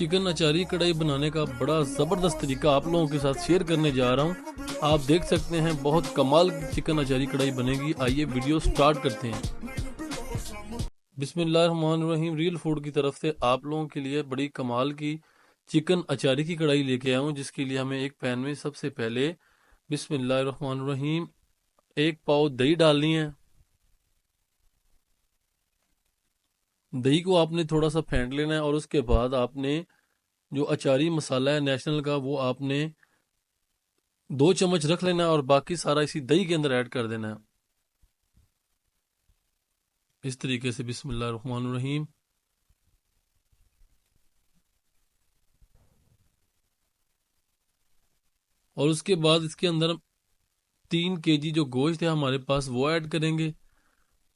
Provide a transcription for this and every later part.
Chicken اچاری کڑھائی بنانے کا بڑا زبردست طریقہ آپ لوگوں کے ساتھ شیئر کرنے جا رہا ہوں۔ آپ دیکھ سکتے ہیں بہت کمال کی چکن اچاری کڑھائی بنے گی۔ آئیے ویڈیو سٹارٹ کرتے ہیں۔ بسم اللہ الرحمن الرحیم۔ ریل فوڈ کی طرف سے آپ لوگوں کے لیے بڑی کمال کی چکن اچاری کی کڑھائی لے کے آیا ہوں، جس کے لیے ہمیں ایک پین میں سب سے پہلے بسم اللہ الرحمن الرحیم 1 پاؤ دہی ڈالنی ہے۔ دہی کو آپ نے تھوڑا سا پھینٹ لینا ہے اور اس کے بعد آپ نے جو اچاری مسالہ ہے نیشنل کا وہ آپ نے 2 چمچ رکھ لینا ہے اور باقی سارا اسی دہی کے اندر ایڈ کر دینا ہے۔ اس طریقے سے بسم اللہ الرحمن الرحیم۔ اور اس کے بعد اس کے اندر 3 kg جو گوشت ہے ہمارے پاس وہ ایڈ کریں گے۔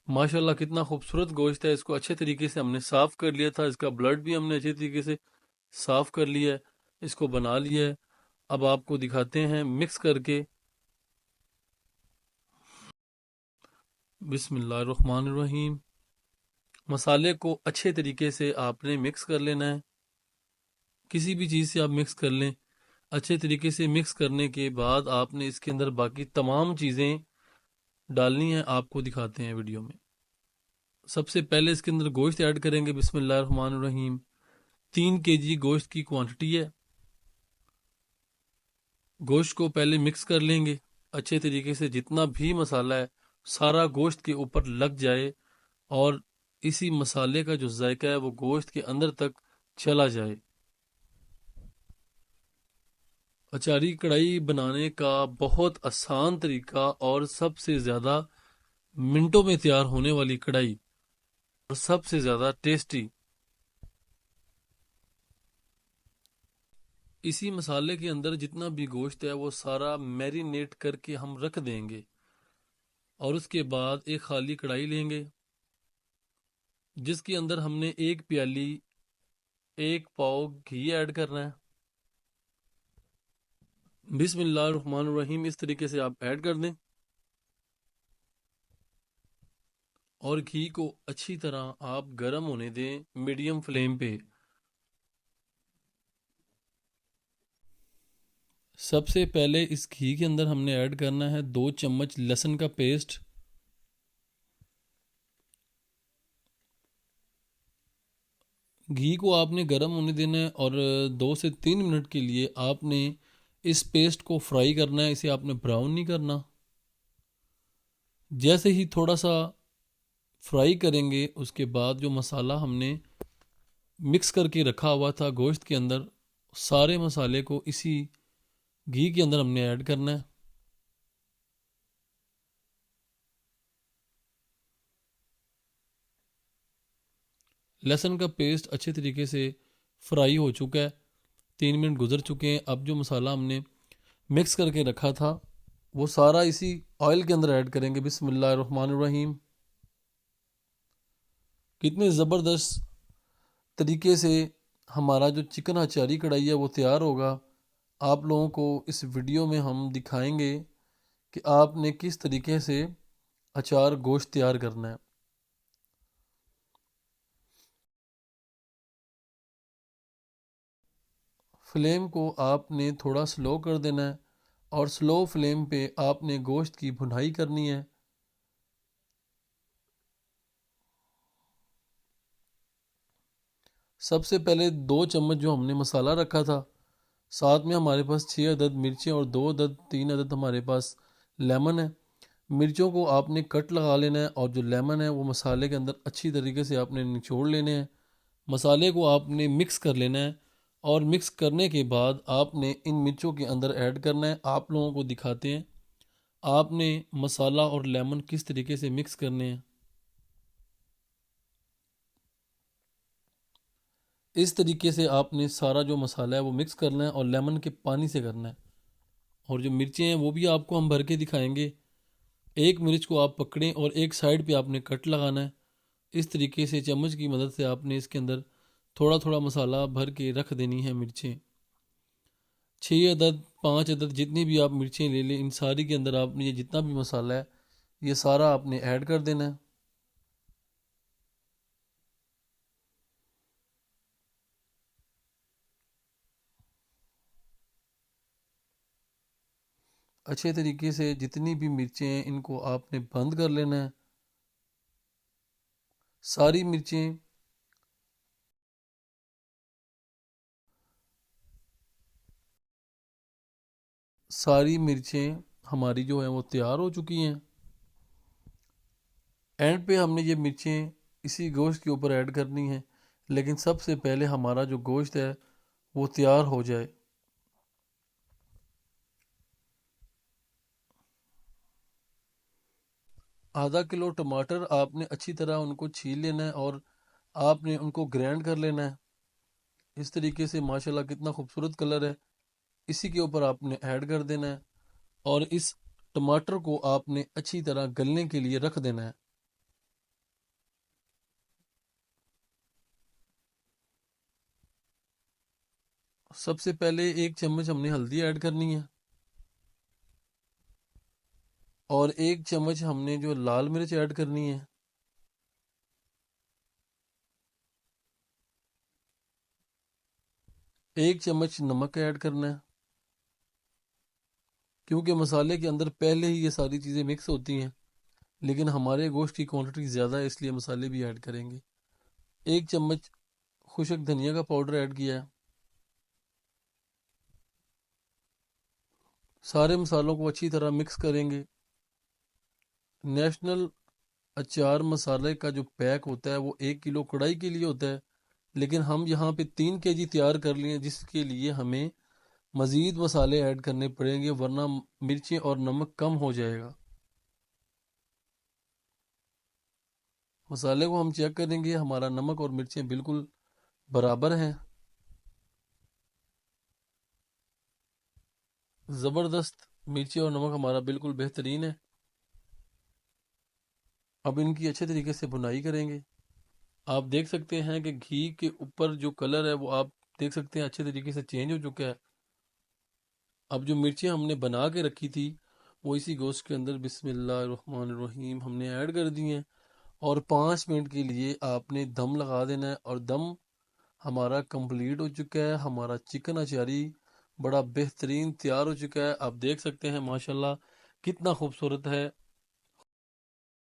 ماشاءاللہ کتنا خوبصورت گوشت ہے۔ اس کو اچھے طریقے سے ہم نے صاف کر لیا تھا، اس کا بلڈ بھی ہم نے اچھے طریقے سے صاف کر لیا ہے، اس کو بنا لیا ہے۔ اب آپ کو دکھاتے ہیں مکس کر کے۔ بسم اللہ الرحمن الرحیم۔ مسالے کو اچھے طریقے سے آپ نے مکس کر لینا ہے، کسی بھی چیز سے آپ مکس کر لیں۔ اچھے طریقے سے مکس کرنے کے بعد آپ نے اس کے اندر باقی تمام چیزیں ڈالنی ہیں، آپ کو دکھاتے ہیں ویڈیو میں۔ سب سے پہلے اس کے اندر گوشت ایڈ کریں گے، بسم اللہ الرحمن الرحیم۔ 3 kg گوشت کی کوانٹٹی ہے۔ گوشت کو پہلے مکس کر لیں گے اچھے طریقے سے، جتنا بھی مسالہ ہے سارا گوشت کے اوپر لگ جائے اور اسی مسالے کا جو ذائقہ ہے وہ گوشت کے اندر تک چلا جائے۔ اچاری کڑھائی بنانے کا بہت آسان طریقہ اور سب سے زیادہ منٹوں میں تیار ہونے والی کڑھائی اور سب سے زیادہ ٹیسٹی۔ اسی مسالے کے اندر جتنا بھی گوشت ہے وہ سارا میرینیٹ کر کے ہم رکھ دیں گے، اور اس کے بعد ایک خالی کڑھائی لیں گے جس کے اندر ہم نے 1 پیالی 1 پاؤ گھی ایڈ کرنا ہے۔ بسم اللہ الرحمن الرحیم۔ اس طریقے سے آپ ایڈ کر دیں اور گھی کو اچھی طرح آپ گرم ہونے دیں میڈیم فلیم پہ۔ سب سے پہلے اس گھی کے اندر ہم نے ایڈ کرنا ہے 2 چمچ لہسن کا پیسٹ۔ گھی کو آپ نے گرم ہونے دینا ہے اور 2 سے 3 منٹ کے لیے آپ نے اس پیسٹ کو فرائی کرنا ہے، اسے آپ نے براؤن نہیں کرنا۔ جیسے ہی تھوڑا سا فرائی کریں گے اس کے بعد جو مسالہ ہم نے مکس کر کے رکھا ہوا تھا گوشت کے اندر، سارے مسالے کو اسی گھی کے اندر ہم نے ایڈ کرنا ہے۔ لہسن کا پیسٹ اچھے طریقے سے فرائی ہو چکا ہے، 3 منٹ گزر چکے ہیں۔ اب جو مسالہ ہم نے مکس کر کے رکھا تھا وہ سارا اسی آئل کے اندر ایڈ کریں گے، بسم اللہ الرحمن الرحیم۔ کتنے زبردست طریقے سے ہمارا جو چکن اچاری کڑھائی ہے وہ تیار ہوگا۔ آپ لوگوں کو اس ویڈیو میں ہم دکھائیں گے کہ آپ نے کس طریقے سے اچار گوشت تیار کرنا ہے۔ فلیم کو آپ نے تھوڑا سلو کر دینا ہے اور سلو فلیم پہ آپ نے گوشت کی بھنائی کرنی ہے۔ سب سے پہلے 2 چمچ جو ہم نے مسالہ رکھا تھا، ساتھ میں ہمارے پاس 6 عدد مرچیں اور 3 عدد ہمارے پاس لیمن ہے۔ مرچوں کو آپ نے کٹ لگا لینا ہے اور جو لیمن ہے وہ مسالے کے اندر اچھی طریقے سے آپ نے نچوڑ لینے ہیں۔ مسالے کو آپ نے مکس کر لینا ہے اور مکس کرنے کے بعد آپ نے ان مرچوں کے اندر ایڈ کرنا ہے۔ آپ لوگوں کو دکھاتے ہیں آپ نے مسالہ اور لیمن کس طریقے سے مکس کرنے ہیں۔ اس طریقے سے آپ نے سارا جو مسالہ ہے وہ مکس کرنا ہے اور لیمن کے پانی سے کرنا ہے۔ اور جو مرچیں ہیں وہ بھی آپ کو ہم بھر کے دکھائیں گے۔ ایک مرچ کو آپ پکڑیں اور ایک سائڈ پہ آپ نے کٹ لگانا ہے۔ اس طریقے سے چمچ کی مدد سے آپ نے اس کے اندر تھوڑا تھوڑا مسالہ بھر کے رکھ دینی ہے مرچیں۔ 6 عدد 5 عدد جتنی بھی آپ مرچیں لے لیں، ان ساری کے اندر آپ نے یہ جتنا بھی مسالہ ہے یہ سارا آپ نے ایڈ کر دینا ہے۔ اچھے طریقے سے جتنی بھی مرچیں ہیں ان کو آپ نے بند کر لینا ہے. ساری مرچیں ہماری جو ہیں وہ تیار ہو چکی ہیں. اینڈ پہ ہم نے یہ مرچیں اسی گوشت کے اوپر ایڈ کرنی ہیں، لیکن سب سے پہلے ہمارا جو گوشت ہے وہ تیار ہو جائے. آدھا کلو ٹماٹر آپ نے اچھی طرح ان کو چھیل لینا ہے اور آپ نے ان کو گرینڈ کر لینا ہے. اس طریقے سے ماشاءاللہ کتنا خوبصورت کلر ہے، اسی کے اوپر آپ نے ایڈ کر دینا ہے اور اس ٹماٹر کو آپ نے اچھی طرح گلنے کے لیے رکھ دینا ہے. سب سے پہلے 1 چمچ ہم نے ہلدی ایڈ کرنی ہے اور 1 چمچ ہم نے جو لال مرچ ایڈ کرنی ہے. 1 چمچ نمک ایڈ کرنا ہے، کیونکہ مسالے کے اندر پہلے ہی یہ ساری چیزیں مکس ہوتی ہیں، لیکن ہمارے گوشت کی کوانٹٹی زیادہ ہے اس لیے مسالے بھی ایڈ کریں گے. 1 چمچ خشک دھنیا کا پاؤڈر ایڈ کیا ہے. سارے مسالوں کو اچھی طرح مکس کریں گے. نیشنل اچار مسالے کا جو پیک ہوتا ہے وہ 1 کلو کڑھائی کے لیے ہوتا ہے، لیکن ہم یہاں پہ 3 kg تیار کر لیے، جس کے لیے ہمیں مزید مسالے ایڈ کرنے پڑیں گے ورنہ مرچیں اور نمک کم ہو جائے گا. مسالے کو ہم چیک کریں گے، ہمارا نمک اور مرچیں بالکل برابر ہیں. زبردست مرچیں اور نمک ہمارا بالکل بہترین ہے. اب ان کی اچھے طریقے سے بنائی کریں گے. آپ دیکھ سکتے ہیں کہ گھی کے اوپر جو کلر ہے وہ آپ دیکھ سکتے ہیں اچھے طریقے سے چینج ہو چکا ہے. اب جو مرچیں ہم نے بنا کے رکھی تھی وہ اسی گوشت کے اندر بسم اللہ الرحمن الرحیم ہم نے ایڈ کر دی ہیں اور 5 منٹ کے لیے آپ نے دم لگا دینا ہے. اور دم ہمارا کمپلیٹ ہو چکا ہے. ہمارا چکن اچاری بڑا بہترین تیار ہو چکا ہے. آپ دیکھ سکتے ہیں ماشاءاللہ کتنا خوبصورت ہے.